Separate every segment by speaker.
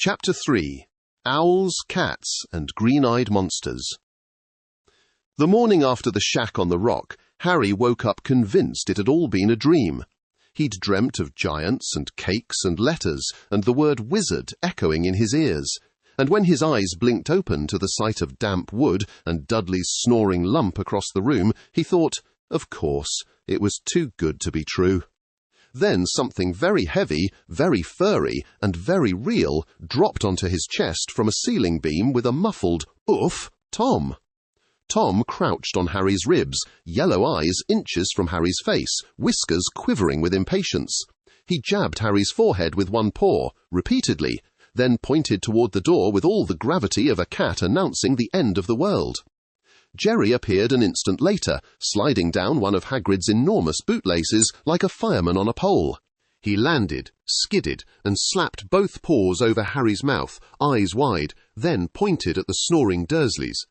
Speaker 1: Chapter 3. Owls, Cats, and Green-Eyed Monsters. The morning after the shack on the rock, Harry woke up convinced it had all been a dream. He'd dreamt of giants and cakes and letters and the word wizard echoing in his ears, and when his eyes blinked open to the sight of damp wood and Dudley's snoring lump across the room, he thought, of course, it was too good to be true. Then something very heavy, very furry, and very real dropped onto his chest from a ceiling beam with a muffled, "Oof, Tom!" Tom crouched on Harry's ribs, yellow eyes inches from Harry's face, whiskers quivering with impatience. He jabbed Harry's forehead with one paw, repeatedly, then pointed toward the door with all the gravity of a cat announcing the end of the world. Jerry appeared an instant later, sliding down one of Hagrid's enormous bootlaces like a fireman on a pole. He landed, skidded, and slapped both paws over Harry's mouth, eyes wide, then pointed at the snoring Dursleys.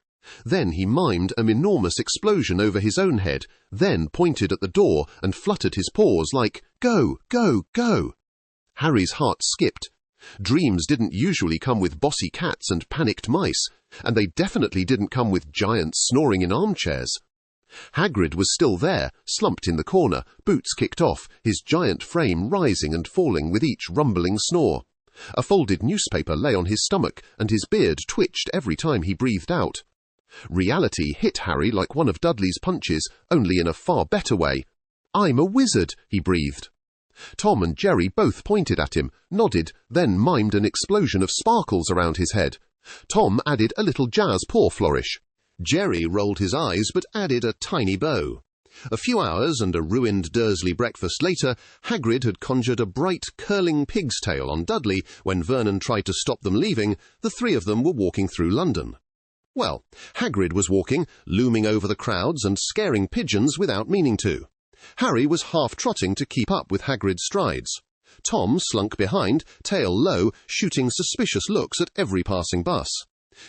Speaker 1: Then he mimed an enormous explosion over his own head, then pointed at the door and fluttered his paws like, "Go, go, go!" Harry's heart skipped. Dreams didn't usually come with bossy cats and panicked mice, and they definitely didn't come with giants snoring in armchairs. Hagrid was still there, slumped in the corner, boots kicked off, his giant frame rising and falling with each rumbling snore. A folded newspaper lay on his stomach, and his beard twitched every time he breathed out. Reality hit Harry like one of Dudley's punches, only in a far better way. "I'm a wizard," he breathed. Tom and Jerry both pointed at him, nodded, then mimed an explosion of sparkles around his head. Tom added a little jazz paw flourish. Jerry rolled his eyes but added a tiny bow. A few hours and a ruined Dursley breakfast later, Hagrid had conjured a bright, curling pig's tail on Dudley when Vernon tried to stop them leaving. The three of them were walking through London. Well, Hagrid was walking, looming over the crowds and scaring pigeons without meaning to. Harry was half-trotting to keep up with Hagrid's strides. Tom slunk behind, tail low, shooting suspicious looks at every passing bus.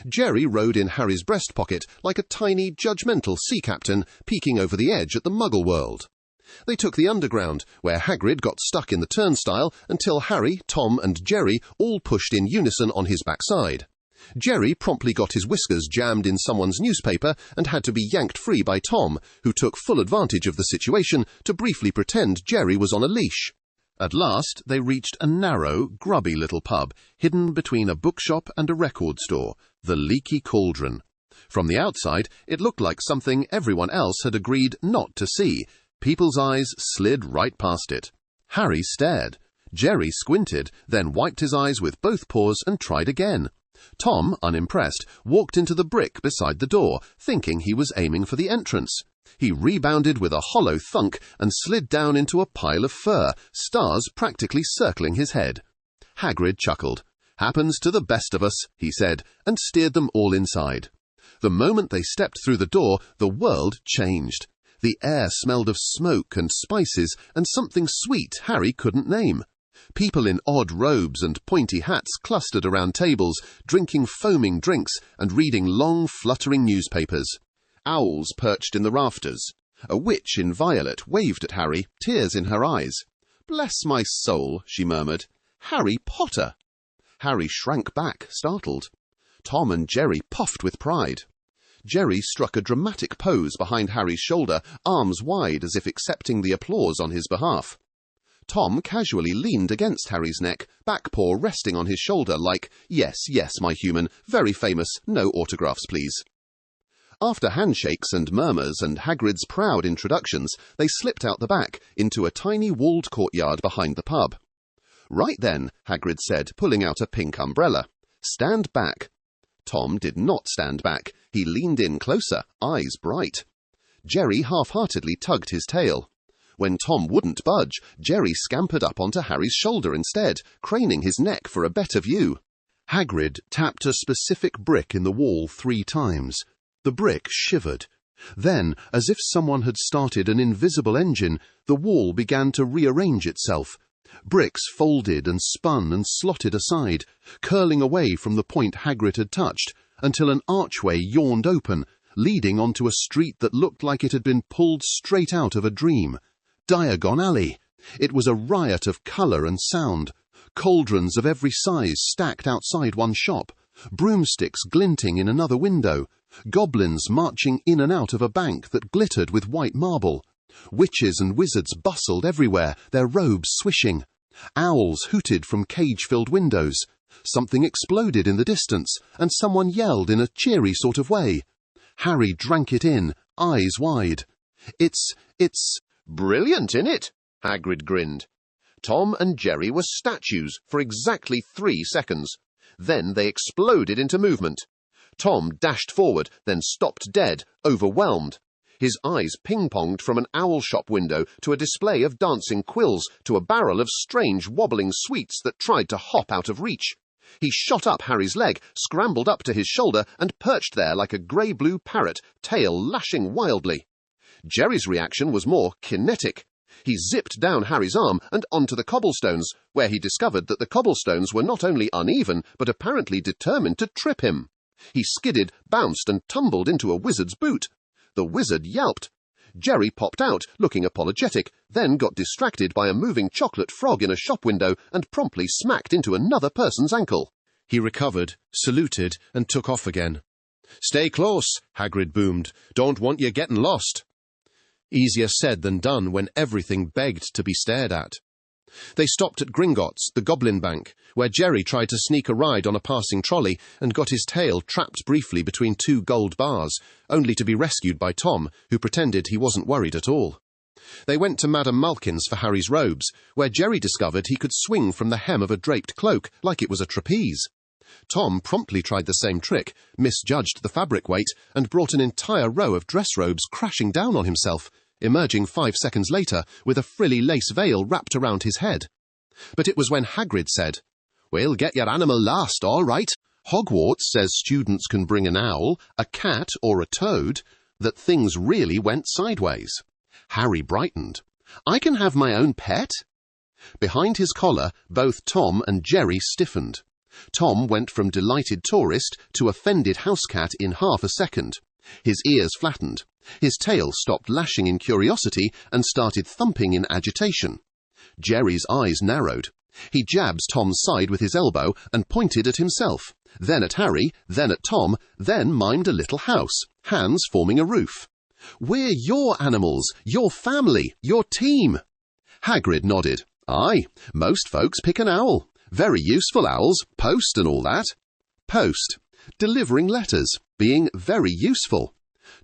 Speaker 1: Jerry rode in Harry's breast pocket like a tiny, judgmental sea captain peeking over the edge at the Muggle world. They took the Underground, where Hagrid got stuck in the turnstile until Harry, Tom and Jerry all pushed in unison on his backside. Jerry promptly got his whiskers jammed in someone's newspaper and had to be yanked free by Tom, who took full advantage of the situation to briefly pretend Jerry was on a leash. At last they reached a narrow, grubby little pub, hidden between a bookshop and a record store, the Leaky Cauldron. From the outside, it looked like something everyone else had agreed not to see. People's eyes slid right past it. Harry stared. Jerry squinted, then wiped his eyes with both paws and tried again. Tom, unimpressed, walked into the brick beside the door, thinking he was aiming for the entrance. He rebounded with a hollow thunk and slid down into a pile of fur, stars practically circling his head. Hagrid chuckled. "Happens to the best of us," he said, and steered them all inside. The moment they stepped through the door, the world changed. The air smelled of smoke and spices and something sweet Harry couldn't name. People in odd robes and pointy hats clustered around tables, drinking foaming drinks and reading long, fluttering newspapers. Owls perched in the rafters. A witch in violet waved at Harry, tears in her eyes. "Bless my soul," she murmured. "Harry Potter!" Harry shrank back, startled. Tom and Jerry puffed with pride. Jerry struck a dramatic pose behind Harry's shoulder, arms wide as if accepting the applause on his behalf. Tom casually leaned against Harry's neck, back paw resting on his shoulder like, "Yes, yes, my human, very famous, no autographs, please." After handshakes and murmurs and Hagrid's proud introductions, they slipped out the back, into a tiny walled courtyard behind the pub. "Right then," Hagrid said, pulling out a pink umbrella. "Stand back." Tom did not stand back. He leaned in closer, eyes bright. Jerry half-heartedly tugged his tail. When Tom wouldn't budge, Jerry scampered up onto Harry's shoulder instead, craning his neck for a better view. Hagrid tapped a specific brick in the wall 3 times. The brick shivered. Then, as if someone had started an invisible engine, the wall began to rearrange itself. Bricks folded and spun and slotted aside, curling away from the point Hagrid had touched, until an archway yawned open, leading onto a street that looked like it had been pulled straight out of a dream. Diagon Alley. It was a riot of colour and sound. cauldrons of every size stacked outside one shop, broomsticks glinting in another window, goblins marching in and out of a bank that glittered with white marble. Witches and wizards bustled everywhere, their robes swishing. Owls hooted from cage-filled windows. Something exploded in the distance, and someone yelled in a cheery sort of way. Harry drank it in, eyes wide. It's
Speaker 2: Brilliant, innit? Hagrid grinned. Tom and Jerry were statues for exactly 3 seconds. Then they exploded into movement. Tom dashed forward, then stopped dead, overwhelmed. His eyes ping-ponged from an owl shop window to a display of dancing quills to a barrel of strange wobbling sweets that tried to hop out of reach. He shot up Harry's leg, scrambled up to his shoulder, and perched there like a grey-blue parrot, tail lashing wildly. Jerry's reaction was more kinetic. He zipped down Harry's arm and onto the cobblestones, where he discovered that the cobblestones were not only uneven, but apparently determined to trip him. He skidded, bounced, and tumbled into a wizard's boot. The wizard yelped. Jerry popped out, looking apologetic, then got distracted by a moving chocolate frog in a shop window and promptly smacked into another person's ankle.
Speaker 1: He recovered, saluted, and took off again. "Stay close," Hagrid boomed. "Don't want you getting lost." Easier said than done when everything begged to be stared at. They stopped at Gringotts, the Goblin Bank, where Jerry tried to sneak a ride on a passing trolley and got his tail trapped briefly between 2 gold bars, only to be rescued by Tom, who pretended he wasn't worried at all. They went to Madame Malkin's for Harry's robes, where Jerry discovered he could swing from the hem of a draped cloak like it was a trapeze. Tom promptly tried the same trick, misjudged the fabric weight, and brought an entire row of dress robes crashing down on himself, emerging 5 seconds later with a frilly lace veil wrapped around his head. But it was when Hagrid said, "We'll get your animal last, all right. Hogwarts says students can bring an owl, a cat, or a toad," that things really went sideways. Harry brightened. "I can have my own pet?" Behind his collar, both Tom and Jerry stiffened. Tom went from delighted tourist to offended housecat in half a second. His ears flattened. His tail stopped lashing in curiosity and started thumping in agitation. Jerry's eyes narrowed. He jabbed Tom's side with his elbow and pointed at himself, then at Harry, then at Tom, then mimed a little house, hands forming a roof. "We're your animals, your family, your team." Hagrid nodded. "Aye, most folks pick an owl. Very useful owls, post and all that." Post. Delivering letters. Being very useful.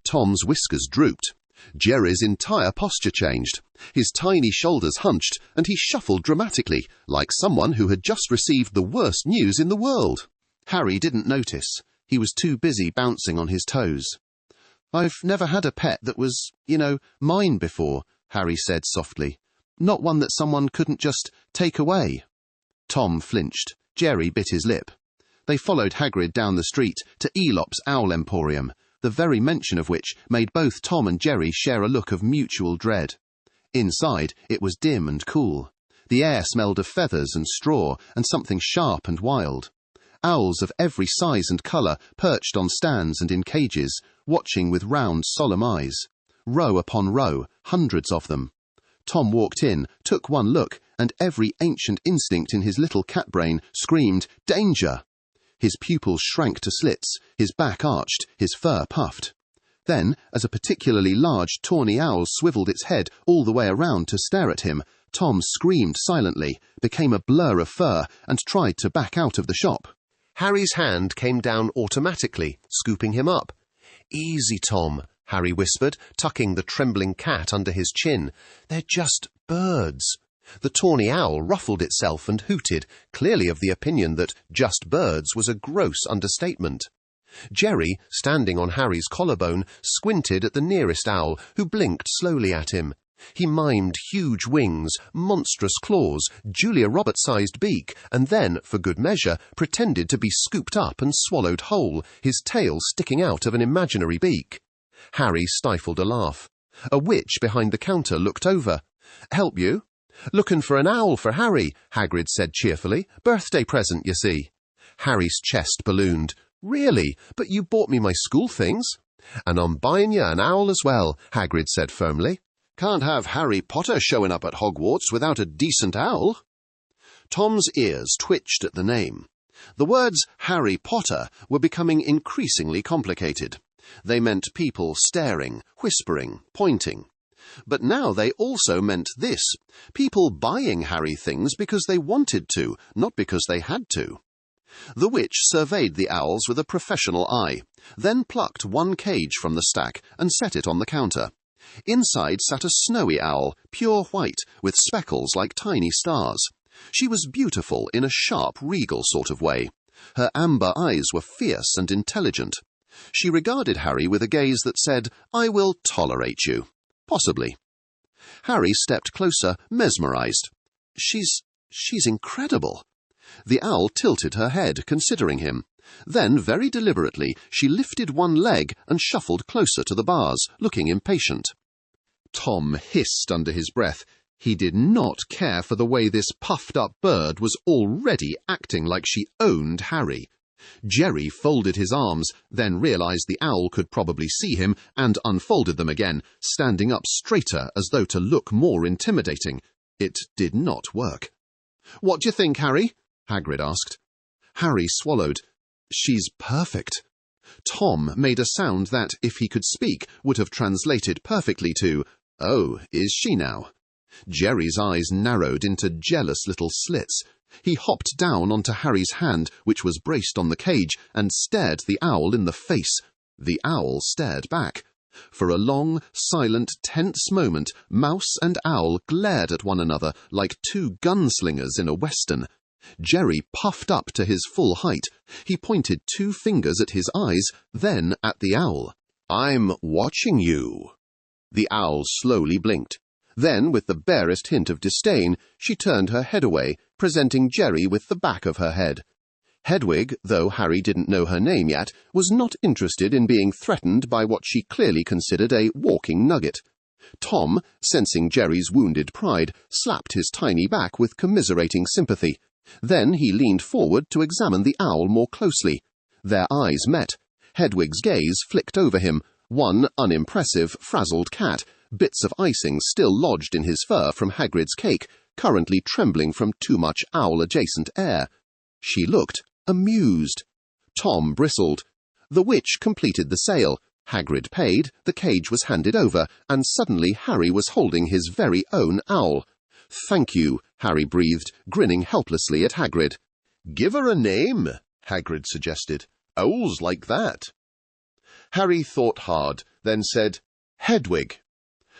Speaker 1: Tom's whiskers drooped. Jerry's entire posture changed. His tiny shoulders hunched, and he shuffled dramatically, like someone who had just received the worst news in the world. Harry didn't notice. He was too busy bouncing on his toes. "I've never had a pet that was, mine before," Harry said softly. "Not one that someone couldn't just take away." Tom flinched. Jerry bit his lip. They followed Hagrid down the street to Elop's Owl Emporium, the very mention of which made both Tom and Jerry share a look of mutual dread. Inside, it was dim and cool. The air smelled of feathers and straw and something sharp and wild. Owls of every size and colour perched on stands and in cages, watching with round, solemn eyes. Row upon row, hundreds of them. Tom walked in, took one look, and every ancient instinct in his little cat brain screamed, "Danger!" His pupils shrank to slits, his back arched, his fur puffed. Then, as a particularly large tawny owl swiveled its head all the way around to stare at him, Tom screamed silently, became a blur of fur, and tried to back out of the shop. Harry's hand came down automatically, scooping him up. "Easy, Tom," Harry whispered, tucking the trembling cat under his chin. "They're just birds." The tawny owl ruffled itself and hooted, clearly of the opinion that just birds was a gross understatement. Jerry, standing on Harry's collarbone, squinted at the nearest owl, who blinked slowly at him. He mimed huge wings, monstrous claws, Julia Roberts-sized beak, and then, for good measure, pretended to be scooped up and swallowed whole, his tail sticking out of an imaginary beak. Harry stifled a laugh. A witch behind the counter looked over. "Help you?" "Looking for an owl for Harry," Hagrid said cheerfully. "Birthday present, you see." Harry's chest ballooned. "Really? But you bought me my school things." "And I'm buying you an owl as well," Hagrid said firmly. "Can't have Harry Potter showing up at Hogwarts without a decent owl." Tom's ears twitched at the name. The words Harry Potter were becoming increasingly complicated. They meant people staring, whispering, pointing. But now they also meant this: people buying Harry things because they wanted to, not because they had to. The witch surveyed the owls with a professional eye, then plucked one cage from the stack and set it on the counter. Inside sat a snowy owl, pure white, with speckles like tiny stars. She was beautiful in a sharp, regal sort of way. Her amber eyes were fierce and intelligent. She regarded Harry with a gaze that said, "I will tolerate you. Possibly." Harry stepped closer, mesmerized. She's incredible." The owl tilted her head, considering him. Then, very deliberately, she lifted one leg and shuffled closer to the bars, looking impatient. Tom hissed under his breath. He did not care for the way this puffed-up bird was already acting like she owned Harry. Jerry folded his arms, then realized the owl could probably see him, and unfolded them again, standing up straighter as though to look more intimidating. It did not work. "What do you think, Harry?" Hagrid asked. Harry swallowed. "She's perfect." Tom made a sound that, if he could speak, would have translated perfectly to, "Oh, is she now?" Jerry's eyes narrowed into jealous little slits. He hopped down onto Harry's hand, which was braced on the cage, and stared the owl in the face. The owl stared back. For a long, silent, tense moment, mouse and owl glared at one another like two gunslingers in a western. Jerry puffed up to his full height. He pointed two fingers at his eyes, then at the owl. "I'm watching you." The owl slowly blinked. Then, with the barest hint of disdain, she turned her head away, presenting Jerry with the back of her head. Hedwig, though Harry didn't know her name yet, was not interested in being threatened by what she clearly considered a walking nugget. Tom, sensing Jerry's wounded pride, slapped his tiny back with commiserating sympathy. Then he leaned forward to examine the owl more closely. Their eyes met. Hedwig's gaze flicked over him, one unimpressive, frazzled cat, bits of icing still lodged in his fur from Hagrid's cake, currently trembling from too much owl-adjacent air. She looked amused. Tom bristled. The witch completed the sale. Hagrid paid, the cage was handed over, and suddenly Harry was holding his very own owl. "Thank you," Harry breathed, grinning helplessly at Hagrid. "Give her a name," Hagrid suggested. "Owls like that." Harry thought hard, then said, "Hedwig."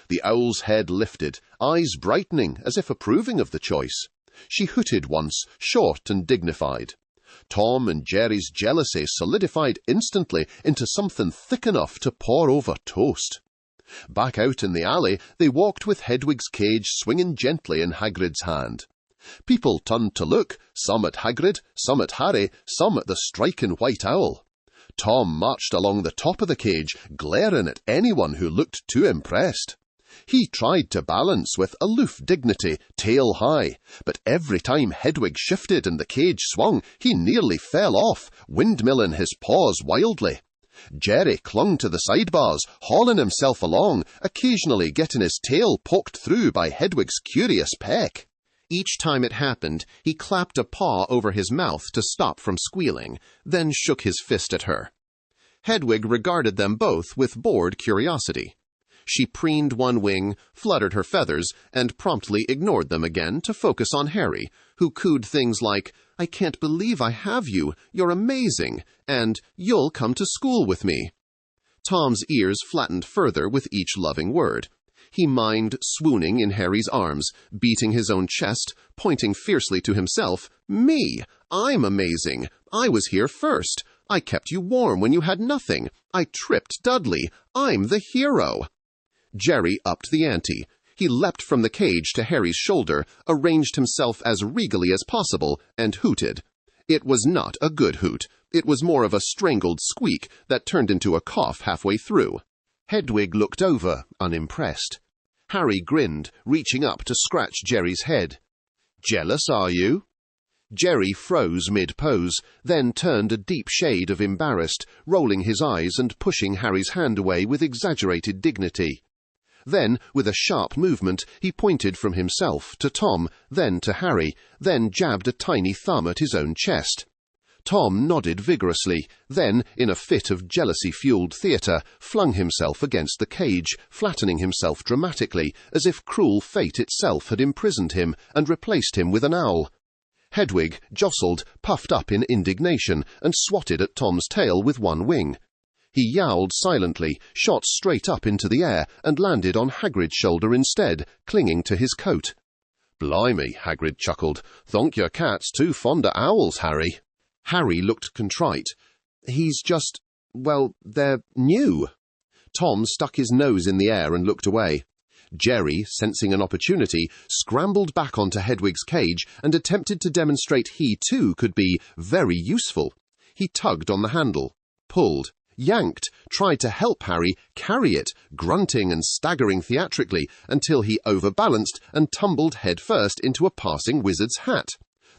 Speaker 1: The owl's head lifted, eyes brightening as if approving of the choice. She hooted once, short and dignified. Tom and Jerry's jealousy solidified instantly into something thick enough to pour over toast. Back out in the alley, they walked with Hedwig's cage swinging gently in Hagrid's hand. People turned to look, some at Hagrid, some at Harry, some at the striking white owl. Tom marched along the top of the cage, glaring at anyone who looked too impressed. He tried to balance with aloof dignity, tail high, but every time Hedwig shifted and the cage swung, he nearly fell off, windmilling his paws wildly. Jerry clung to the sidebars, hauling himself along, occasionally getting his tail poked through by Hedwig's curious peck. Each time it happened, he clapped a paw over his mouth to stop from squealing, then shook his fist at her. Hedwig regarded them both with bored curiosity. She preened one wing, fluttered her feathers, and promptly ignored them again to focus on Harry, who cooed things like, "I can't believe I have you, you're amazing," and "You'll come to school with me." Tom's ears flattened further with each loving word. He mimed swooning in Harry's arms, beating his own chest, pointing fiercely to himself. "Me! I'm amazing! I was here first! I kept you warm when you had nothing! I tripped Dudley! I'm the hero!" Jerry upped the ante. He leapt from the cage to Harry's shoulder, arranged himself as regally as possible, and hooted. It was not a good hoot. It was more of a strangled squeak that turned into a cough halfway through. Hedwig looked over, unimpressed. Harry grinned, reaching up to scratch Jerry's head. "Jealous, are you?" Jerry froze mid-pose, then turned a deep shade of embarrassed, rolling his eyes and pushing Harry's hand away with exaggerated dignity. Then, with a sharp movement, he pointed from himself to Tom, then to Harry, then jabbed a tiny thumb at his own chest. Tom nodded vigorously, then, in a fit of jealousy-fueled theatre, flung himself against the cage, flattening himself dramatically, as if cruel fate itself had imprisoned him and replaced him with an owl. Hedwig jostled, puffed up in indignation, and swatted at Tom's tail with one wing. He yowled silently, shot straight up into the air, and landed on Hagrid's shoulder instead, clinging to his coat.
Speaker 2: "Blimey," Hagrid chuckled. "Thonk your cat's too fond o' owls, Harry."
Speaker 1: Harry looked contrite. They're new. Tom stuck his nose in the air and looked away. Jerry, sensing an opportunity, scrambled back onto Hedwig's cage and attempted to demonstrate he too could be very useful. He tugged on the handle, pulled, yanked, tried to help Harry carry it, grunting and staggering theatrically until he overbalanced and tumbled headfirst into a passing wizard's hat.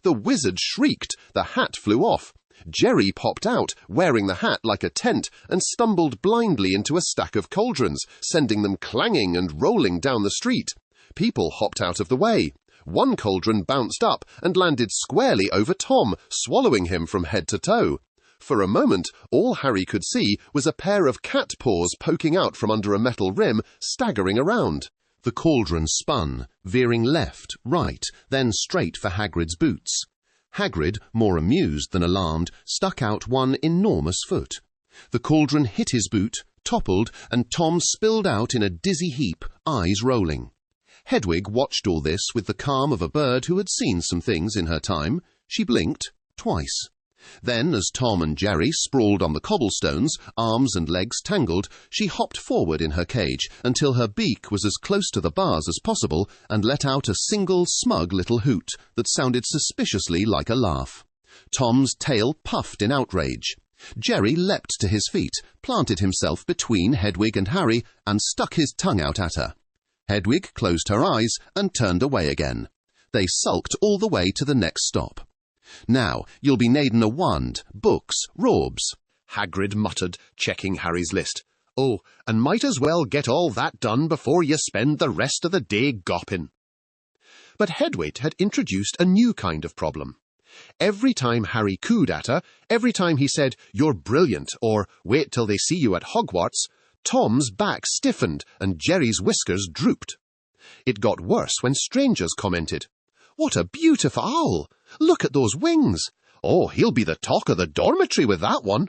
Speaker 1: The wizard shrieked, the hat flew off. Jerry popped out, wearing the hat like a tent, and stumbled blindly into a stack of cauldrons, sending them clanging and rolling down the street. People hopped out of the way. One cauldron bounced up and landed squarely over Tom, swallowing him from head to toe. For a moment, all Harry could see was a pair of cat paws poking out from under a metal rim, staggering around. The cauldron spun, veering left, right, then straight for Hagrid's boots. Hagrid, more amused than alarmed, stuck out one enormous foot. The cauldron hit his boot, toppled, and Tom spilled out in a dizzy heap, eyes rolling. Hedwig watched all this with the calm of a bird who had seen some things in her time. She blinked twice. Then, as Tom and Jerry sprawled on the cobblestones, arms and legs tangled, she hopped forward in her cage until her beak was as close to the bars as possible and let out a single smug little hoot that sounded suspiciously like a laugh. Tom's tail puffed in outrage. Jerry leapt to his feet, planted himself between Hedwig and Harry, and stuck his tongue out at her. Hedwig closed her eyes and turned away again. They sulked all the way to the next stop. "Now, you'll be naden a wand, books, robes,"
Speaker 2: Hagrid muttered, checking Harry's list. "Oh, and might as well get all that done before you spend the rest of the day gopping." But Hedwig had introduced a new kind of problem. Every time Harry cooed at her, every time he said, "You're brilliant," or "Wait till they see you at Hogwarts," Tom's back stiffened and Jerry's whiskers drooped. It got worse when strangers commented, "What a beautiful owl! Look at those wings! Oh, he'll be the talk of the dormitory with that one."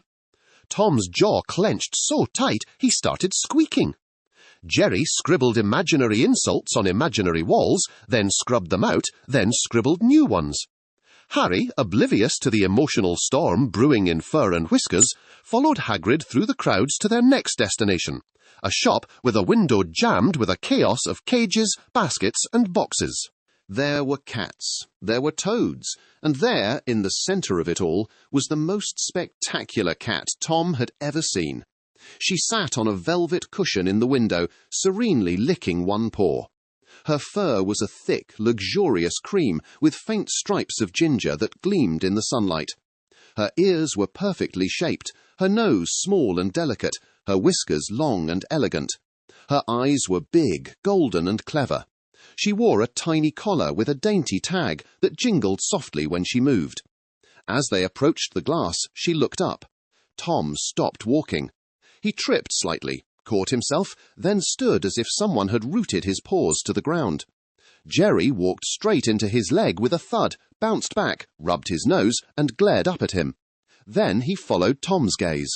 Speaker 2: Tom's jaw clenched so tight he started squeaking. Jerry scribbled imaginary insults on imaginary walls, then scrubbed them out, then scribbled new ones. Harry, oblivious to the emotional storm brewing in fur and whiskers, followed Hagrid through the crowds to their next destination, a shop with a window jammed with a chaos of cages, baskets, and boxes. There were cats, there were toads, and there, in the centre of it all, was the most spectacular cat Tom had ever seen. She sat on a velvet cushion in the window, serenely licking one paw. Her fur was a thick, luxurious cream with faint stripes of ginger that gleamed in the sunlight. Her ears were perfectly shaped, her nose small and delicate, her whiskers long and elegant. Her eyes were big, golden and clever. She wore a tiny collar with a dainty tag that jingled softly when she moved. As they approached the glass, she looked up. Tom stopped walking. He tripped slightly, caught himself, then stood as if someone had rooted his paws to the ground. Jerry walked straight into his leg with a thud, bounced back, rubbed his nose, and glared up at him. Then he followed Tom's gaze.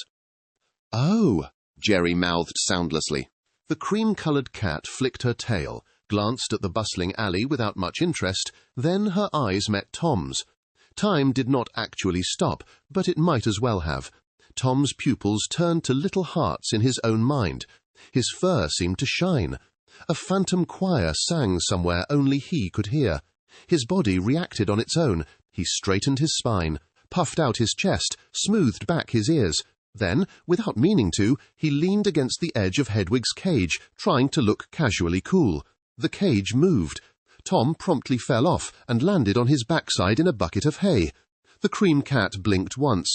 Speaker 2: "Oh," Jerry mouthed soundlessly. The cream-coloured cat flicked her tail, glanced at the bustling alley without much interest, then her eyes met Tom's. Time did not actually stop, but it might as well have. Tom's pupils turned to little hearts in his own mind. His fur seemed to shine. A phantom choir sang somewhere only he could hear. His body reacted on its own. He straightened his spine, puffed out his chest, smoothed back his ears. Then, without meaning to, he leaned against the edge of Hedwig's cage, trying to look casually cool. The cage moved. Tom promptly fell off and landed on his backside in a bucket of hay. The cream cat blinked once.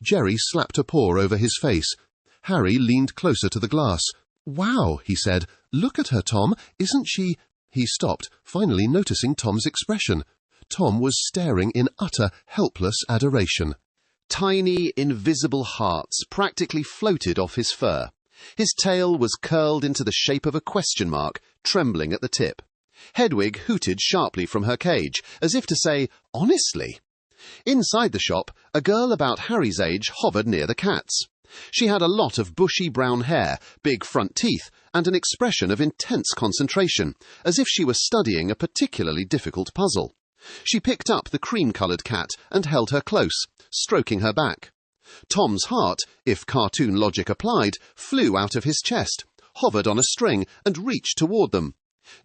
Speaker 2: Jerry slapped a paw over his face. Harry leaned closer to the glass.
Speaker 1: "Wow," he said. "Look at her, Tom. Isn't she—" He stopped, finally noticing Tom's expression. Tom was staring in utter, helpless adoration.
Speaker 2: Tiny, invisible hearts practically floated off his fur. His tail was curled into the shape of a question mark, trembling at the tip. Hedwig hooted sharply from her cage, as if to say, "Honestly?" Inside the shop, a girl about Harry's age hovered near the cats. She had a lot of bushy brown hair, big front teeth, and an expression of intense concentration, as if she were studying a particularly difficult puzzle. She picked up the cream-coloured cat and held her close, stroking her back. Tom's heart, if cartoon logic applied, flew out of his chest, hovered on a string, and reached toward them.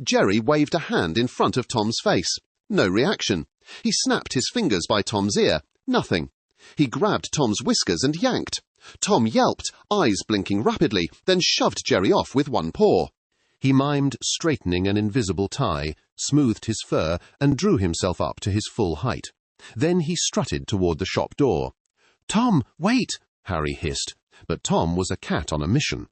Speaker 2: Jerry waved a hand in front of Tom's face. No reaction. He snapped his fingers by Tom's ear. Nothing. He grabbed Tom's whiskers and yanked. Tom yelped, eyes blinking rapidly, then shoved Jerry off with one paw. He mimed straightening an invisible tie, smoothed his fur, and drew himself up to his full height. Then he strutted toward the shop door. "Tom, wait!" Harry hissed. But Tom was a cat on a mission.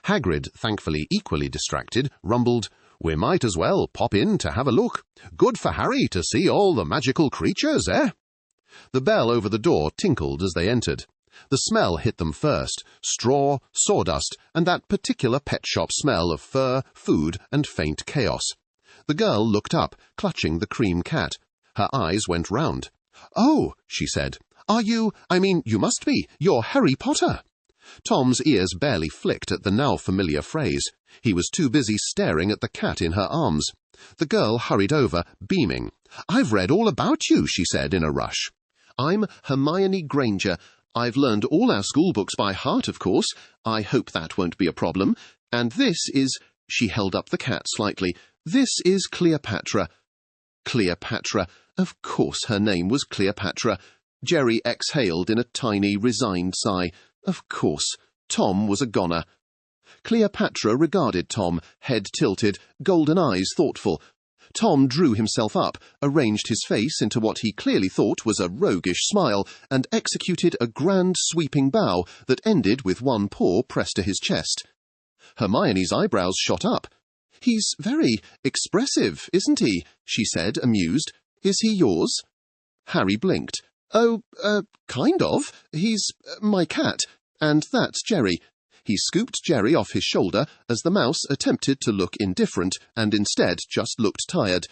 Speaker 2: Hagrid, thankfully equally distracted, rumbled, "We might as well pop in to have a look. Good for Harry to see all the magical creatures, eh?" The bell over the door tinkled as they entered. The smell hit them first, straw, sawdust, and that particular pet shop smell of fur, food, and faint chaos. The girl looked up, clutching the cream cat. Her eyes went round. "Oh," she said. You must be. You're Harry Potter." Tom's ears barely flicked at the now familiar phrase. He was too busy staring at the cat in her arms. The girl hurried over, beaming. "I've read all about you," she said in a rush. "I'm Hermione Granger. I've learned all our school books by heart, of course. I hope that won't be a problem. And this is—" She held up the cat slightly. "This is Cleopatra." Cleopatra. Of course her name was Cleopatra. Jerry exhaled in a tiny, resigned sigh. Of course, Tom was a goner. Cleopatra regarded Tom, head tilted, golden eyes thoughtful. Tom drew himself up, arranged his face into what he clearly thought was a roguish smile, and executed a grand sweeping bow that ended with one paw pressed to his chest. Hermione's eyebrows shot up. "He's very expressive, isn't he?" she said, amused. "Is he yours?" Harry blinked. "Oh, kind of. He's my cat, and that's Jerry." He scooped Jerry off his shoulder as the mouse attempted to look indifferent and instead just looked tired.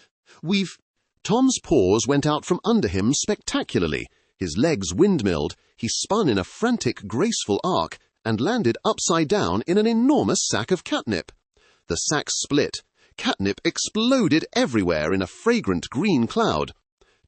Speaker 2: Tom's paws went out from under him spectacularly. His legs windmilled. He spun in a frantic, graceful arc and landed upside down in an enormous sack of catnip. The sack split. Catnip exploded everywhere in a fragrant green cloud.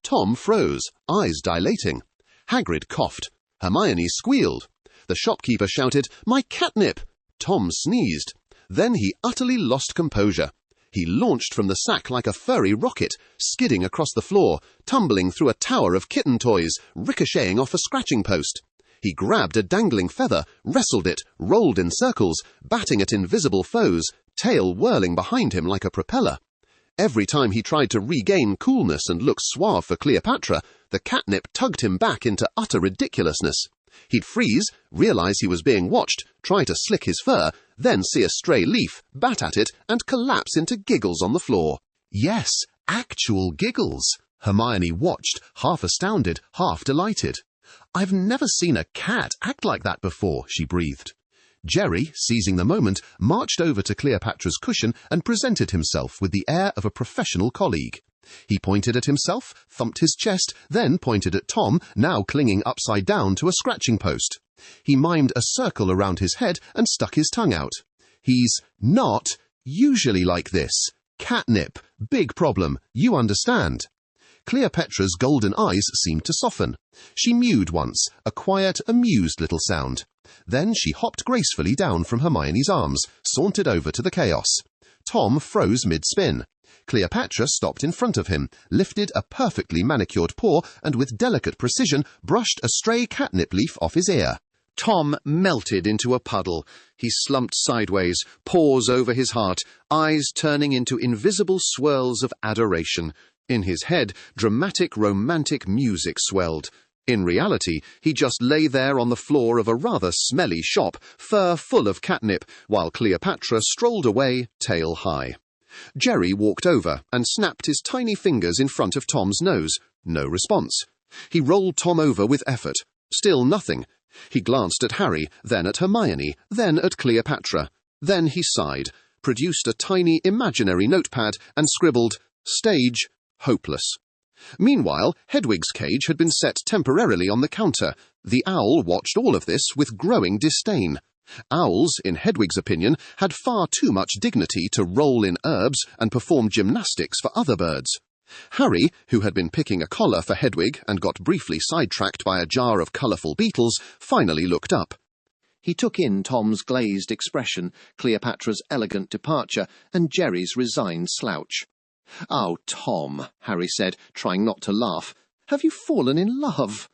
Speaker 2: Tom froze, eyes dilating. Hagrid coughed. Hermione squealed. The shopkeeper shouted, "My catnip!" Tom sneezed. Then he utterly lost composure. He launched from the sack like a furry rocket, skidding across the floor, tumbling through a tower of kitten toys, ricocheting off a scratching post. He grabbed a dangling feather, wrestled it, rolled in circles, batting at invisible foes, tail whirling behind him like a propeller. Every time he tried to regain coolness and look suave for Cleopatra, the catnip tugged him back into utter ridiculousness. He'd freeze, realize he was being watched, try to slick his fur, then see a stray leaf, bat at it, and collapse into giggles on the floor. Yes, actual giggles. Hermione watched, half astounded, half delighted. "I've never seen a cat act like that before," she breathed. Jerry, seizing the moment, marched over to Cleopatra's cushion and presented himself with the air of a professional colleague. He pointed at himself, thumped his chest, then pointed at Tom, now clinging upside down to a scratching post. He mimed a circle around his head and stuck his tongue out. "He's not usually like this. Catnip. Big problem. You understand." Cleopatra's golden eyes seemed to soften. She mewed once, a quiet, amused little sound. Then she hopped gracefully down from Hermione's arms, sauntered over to the chaos. Tom froze mid-spin. Cleopatra stopped in front of him, lifted a perfectly manicured paw, and with delicate precision brushed a stray catnip leaf off his ear. Tom melted into a puddle. He slumped sideways, paws over his heart, eyes turning into invisible swirls of adoration. In his head, dramatic, romantic music swelled.
Speaker 1: In reality, he just lay there on the floor of a rather smelly shop, fur full of catnip, while Cleopatra strolled away, tail high. Jerry walked over and snapped his tiny fingers in front of Tom's nose. No response. He rolled Tom over with effort. Still nothing. He glanced at Harry, then at Hermione, then at Cleopatra. Then he sighed, produced a tiny imaginary notepad, and scribbled, "Stage, hopeless." Meanwhile, Hedwig's cage had been set temporarily on the counter. The owl watched all of this with growing disdain. Owls, in Hedwig's opinion, had far too much dignity to roll in herbs and perform gymnastics for other birds. Harry, who had been picking a collar for Hedwig and got briefly sidetracked by a jar of colourful beetles, finally looked up. He took in Tom's glazed expression, Cleopatra's elegant departure, and Jerry's resigned slouch. "Oh, Tom," Harry said, trying not to laugh, "have you fallen in love?"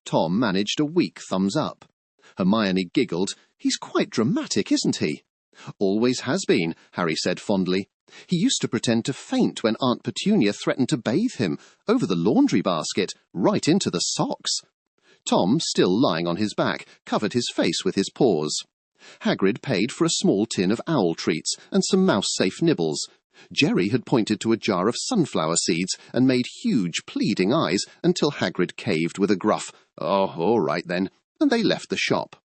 Speaker 1: Tom managed a weak thumbs up. Hermione giggled. "He's quite dramatic, isn't he?" "Always has been," Harry said fondly. "He used to pretend to faint when Aunt Petunia threatened to bathe him, over the laundry basket, right into the socks." Tom, still lying on his back, covered his face with his paws. Hagrid paid for a small tin of owl treats and some mouse-safe nibbles. Jerry had pointed to a jar of sunflower seeds and made huge pleading eyes until Hagrid caved with a gruff, "Oh, all right then," and they left the shop.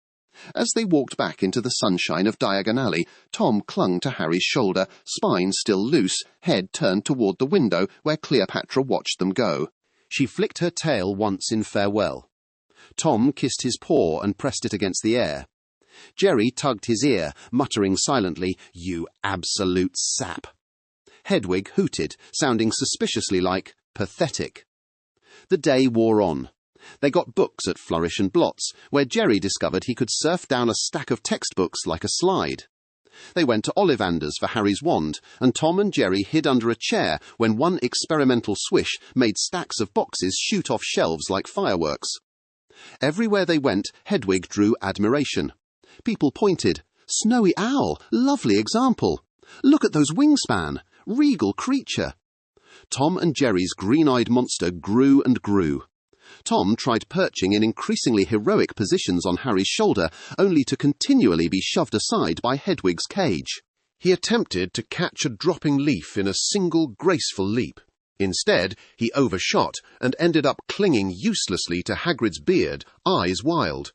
Speaker 1: As they walked back into the sunshine of Diagon Alley, Tom clung to Harry's shoulder, spine still loose, head turned toward the window where Cleopatra watched them go. She flicked her tail once in farewell. Tom kissed his paw and pressed it against the air. Jerry tugged his ear, muttering silently, "You absolute sap." Hedwig hooted, sounding suspiciously like pathetic. The day wore on. They got books at Flourish and Blots, where Jerry discovered he could surf down a stack of textbooks like a slide. They went to Ollivander's for Harry's wand, and Tom and Jerry hid under a chair when one experimental swish made stacks of boxes shoot off shelves like fireworks. Everywhere they went, Hedwig drew admiration. People pointed. "Snowy owl, lovely example. Look at those wingspan, regal creature." Tom and Jerry's green-eyed monster grew and grew. Tom tried perching in increasingly heroic positions on Harry's shoulder, only to continually be shoved aside by Hedwig's cage. He attempted to catch a dropping leaf in a single graceful leap. Instead, he overshot and ended up clinging uselessly to Hagrid's beard, eyes wild.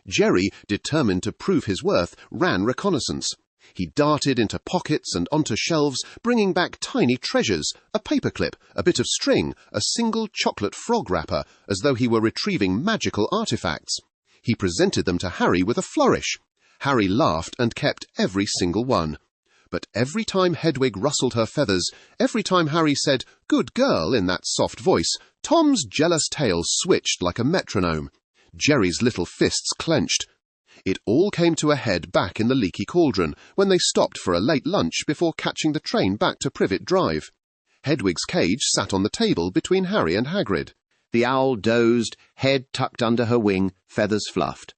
Speaker 1: Jerry, determined to prove his worth, ran reconnaissance. He darted into pockets and onto shelves, bringing back tiny treasures, a paperclip, a bit of string, a single chocolate frog wrapper, as though he were retrieving magical artifacts. He presented them to Harry with a flourish. Harry laughed and kept every single one. But every time Hedwig rustled her feathers, every time Harry said, "Good girl," in that soft voice, Tom's jealous tail switched like a metronome. Jerry's little fists clenched. It all came to a head back in the Leaky Cauldron, when they stopped for a late lunch before catching the train back to Privet Drive. Hedwig's cage sat on the table between Harry and Hagrid. The owl dozed, head tucked under her wing, feathers fluffed.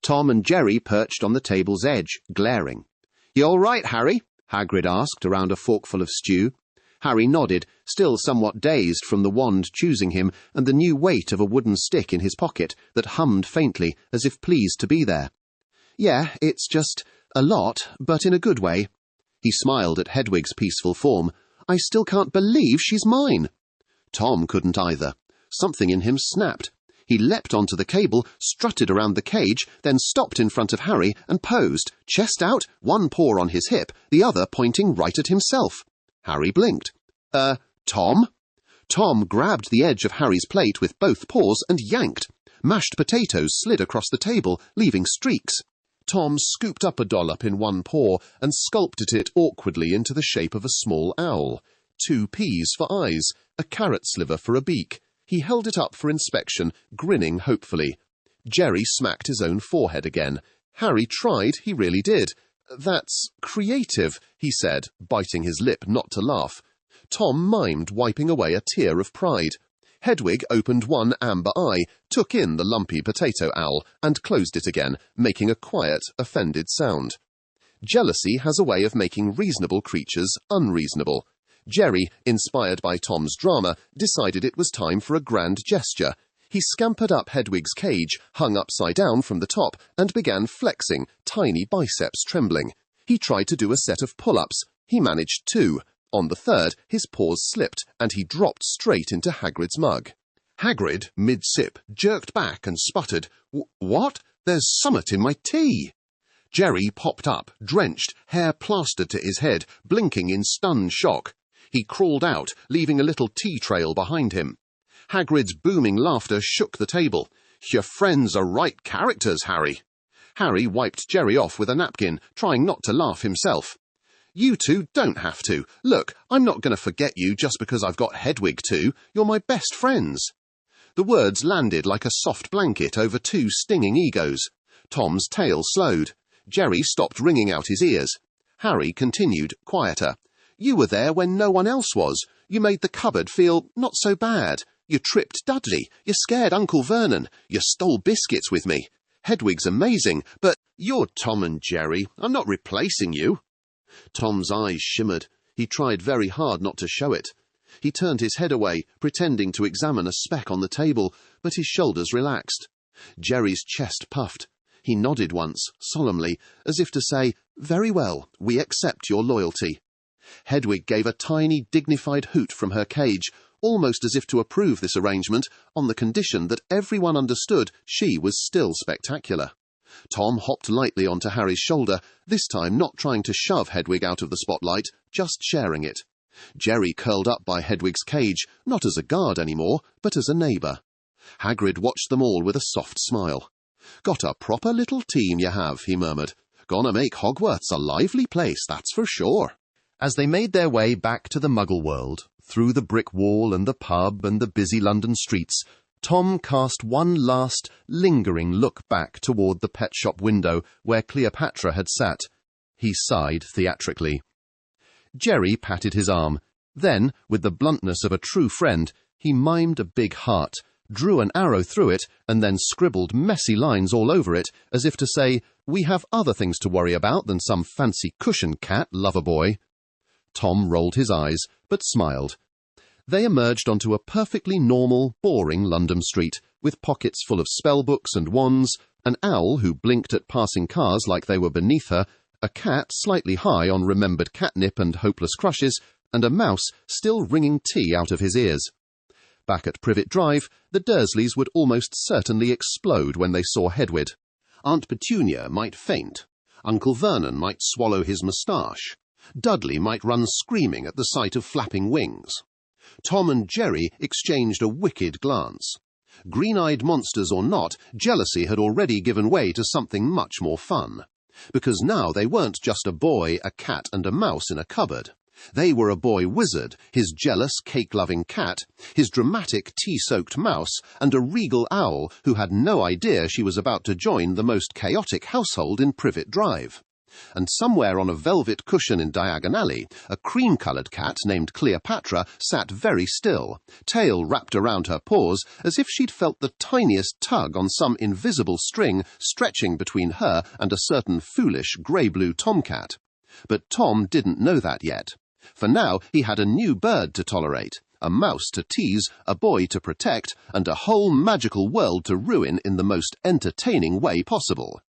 Speaker 1: Tom and Jerry perched on the table's edge, glaring. "You all right, Harry?" Hagrid asked around a forkful of stew. Harry nodded, still somewhat dazed from the wand choosing him and the new weight of a wooden stick in his pocket that hummed faintly, as if pleased to be there. "Yeah, it's just a lot, but in a good way." He smiled at Hedwig's peaceful form. "I still can't believe she's mine." Tom couldn't either. Something in him snapped. He leapt onto the cable, strutted around the cage, then stopped in front of Harry and posed, chest out, one paw on his hip, the other pointing right at himself. Harry blinked. Tom?" Tom grabbed the edge of Harry's plate with both paws and yanked. Mashed potatoes slid across the table, leaving streaks. Tom scooped up a dollop in one paw and sculpted it awkwardly into the shape of a small owl. 2 peas for eyes, a carrot sliver for a beak. He held it up for inspection, grinning hopefully. Jerry smacked his own forehead again. Harry tried, he really did. "That's creative," he said, biting his lip not to laugh. Tom mimed wiping away a tear of pride. Hedwig opened one amber eye, took in the lumpy potato owl, and closed it again, making a quiet, offended sound. Jealousy has a way of making reasonable creatures unreasonable. Jerry, inspired by Tom's drama, decided it was time for a grand gesture. He scampered up Hedwig's cage, hung upside down from the top, and began flexing, tiny biceps trembling. He tried to do a set of pull-ups. He managed 2. On the third, his paws slipped, and he dropped straight into Hagrid's mug. Hagrid, mid-sip, jerked back and sputtered, "What? There's summat in my tea!" Jerry popped up, drenched, hair plastered to his head, blinking in stunned shock. He crawled out, leaving a little tea trail behind him. Hagrid's booming laughter shook the table. "Your friends are right characters, Harry." Harry wiped Jerry off with a napkin, trying not to laugh himself. "You two don't have to. Look, I'm not going to forget you just because I've got Hedwig too. You're my best friends." The words landed like a soft blanket over 2 stinging egos. Tom's tail slowed. Jerry stopped wringing out his ears. Harry continued, quieter. "You were there when no one else was. You made the cupboard feel not so bad. You tripped Dudley. You scared Uncle Vernon. You stole biscuits with me. Hedwig's amazing, but you're Tom and Jerry. I'm not replacing you." Tom's eyes shimmered. He tried very hard not to show it. He turned his head away, pretending to examine a speck on the table, but his shoulders relaxed. Jerry's chest puffed. He nodded once, solemnly, as if to say, "Very well, we accept your loyalty." Hedwig gave a tiny, dignified hoot from her cage, almost as if to approve this arrangement, on the condition that everyone understood she was still spectacular. Tom hopped lightly onto Harry's shoulder, this time not trying to shove Hedwig out of the spotlight, just sharing it. Jerry curled up by Hedwig's cage, not as a guard anymore, but as a neighbour. Hagrid watched them all with a soft smile. "Got a proper little team you have," he murmured. "Gonna make Hogwarts a lively place, that's for sure." As they made their way back to the Muggle world, through the brick wall and the pub and the busy London streets, Tom cast one last, lingering look back toward the pet shop window where Cleopatra had sat. He sighed theatrically. Jerry patted his arm. Then, with the bluntness of a true friend, he mimed a big heart, drew an arrow through it, and then scribbled messy lines all over it, as if to say, "We have other things to worry about than some fancy cushion cat, lover boy." Tom rolled his eyes, but smiled. They emerged onto a perfectly normal, boring London street, with pockets full of spellbooks and wands, an owl who blinked at passing cars like they were beneath her, a cat slightly high on remembered catnip and hopeless crushes, and a mouse still wringing tea out of his ears. Back at Privet Drive, the Dursleys would almost certainly explode when they saw Hedwig. Aunt Petunia might faint. Uncle Vernon might swallow his moustache. Dudley might run screaming at the sight of flapping wings. Tom and Jerry exchanged a wicked glance. Green-eyed monsters or not, jealousy had already given way to something much more fun. Because now they weren't just a boy, a cat, and a mouse in a cupboard. They were a boy wizard, his jealous, cake-loving cat, his dramatic, tea-soaked mouse, and a regal owl who had no idea she was about to join the most chaotic household in Privet Drive. And somewhere on a velvet cushion in Diagon Alley, a cream-coloured cat named Cleopatra sat very still, tail wrapped around her paws, as if she'd felt the tiniest tug on some invisible string stretching between her and a certain foolish grey-blue tomcat. But Tom didn't know that yet. For now he had a new bird to tolerate, a mouse to tease, a boy to protect, and a whole magical world to ruin in the most entertaining way possible.